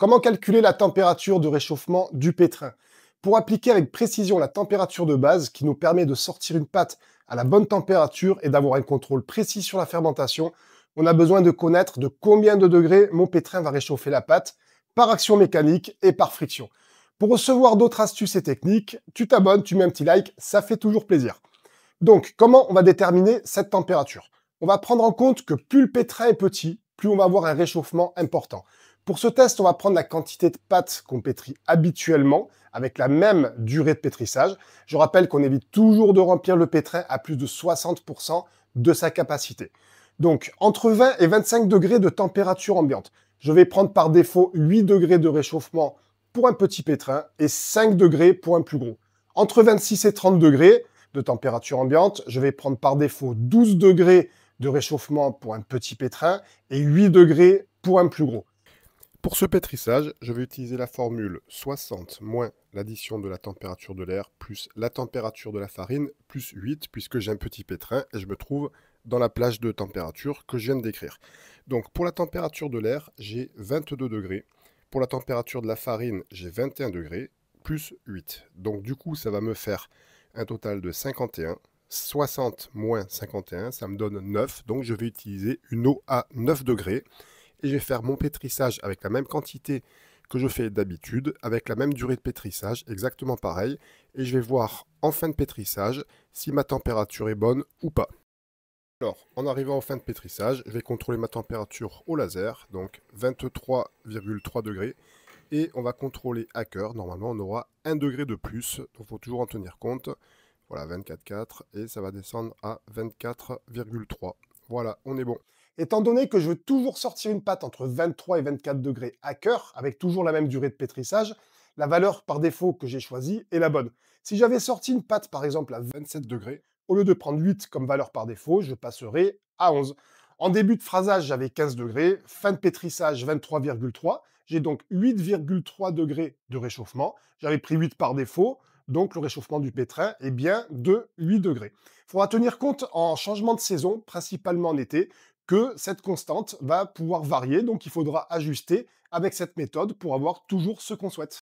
Comment calculer la température de réchauffement du pétrin? Pour appliquer avec précision la température de base qui nous permet de sortir une pâte à la bonne température et d'avoir un contrôle précis sur la fermentation, on a besoin de connaître de combien de degrés mon pétrin va réchauffer la pâte par action mécanique et par friction. Pour recevoir d'autres astuces et techniques, tu t'abonnes, tu mets un petit like, ça fait toujours plaisir. Donc, comment on va déterminer cette température? On va prendre en compte que plus le pétrin est petit, plus on va avoir un réchauffement important. Pour ce test, on va prendre la quantité de pâte qu'on pétrit habituellement, avec la même durée de pétrissage. Je rappelle qu'on évite toujours de remplir le pétrin à plus de 60% de sa capacité. Donc, entre 20 et 25 degrés de température ambiante. Je vais prendre par défaut 8 degrés de réchauffement pour un petit pétrin et 5 degrés pour un plus gros. Entre 26 et 30 degrés de température ambiante, je vais prendre par défaut 12 degrés de réchauffement pour un petit pétrin et 8 degrés pour un plus gros. Pour ce pétrissage, je vais utiliser la formule 60 moins l'addition de la température de l'air plus la température de la farine plus 8 puisque j'ai un petit pétrin et je me trouve dans la plage de température que je viens de décrire. Donc pour la température de l'air, j'ai 22 degrés. Pour la température de la farine, j'ai 21 degrés plus 8. Donc du coup, ça va me faire un total de 51. 60 moins 51, ça me donne 9. Donc je vais utiliser une eau à 9 degrés. Et je vais faire mon pétrissage avec la même quantité que je fais d'habitude, avec la même durée de pétrissage, exactement pareil. Et je vais voir en fin de pétrissage si ma température est bonne ou pas. Alors, en arrivant en fin de pétrissage, je vais contrôler ma température au laser, donc 23,3 degrés. Et on va contrôler à cœur. Normalement, on aura 1 degré de plus, donc il faut toujours en tenir compte. Voilà, 24,4 et ça va descendre à 24,3. Voilà, on est bon. Étant donné que je veux toujours sortir une pâte entre 23 et 24 degrés à cœur, avec toujours la même durée de pétrissage, la valeur par défaut que j'ai choisie est la bonne. Si j'avais sorti une pâte par exemple à 27 degrés, au lieu de prendre 8 comme valeur par défaut, je passerai à 11. En début de phrasage, j'avais 15 degrés, fin de pétrissage 23,3, j'ai donc 8,3 degrés de réchauffement. J'avais pris 8 par défaut, donc le réchauffement du pétrin est bien de 8 degrés. Il faudra tenir compte en changement de saison, principalement en été, que cette constante va pouvoir varier, donc il faudra ajuster avec cette méthode pour avoir toujours ce qu'on souhaite.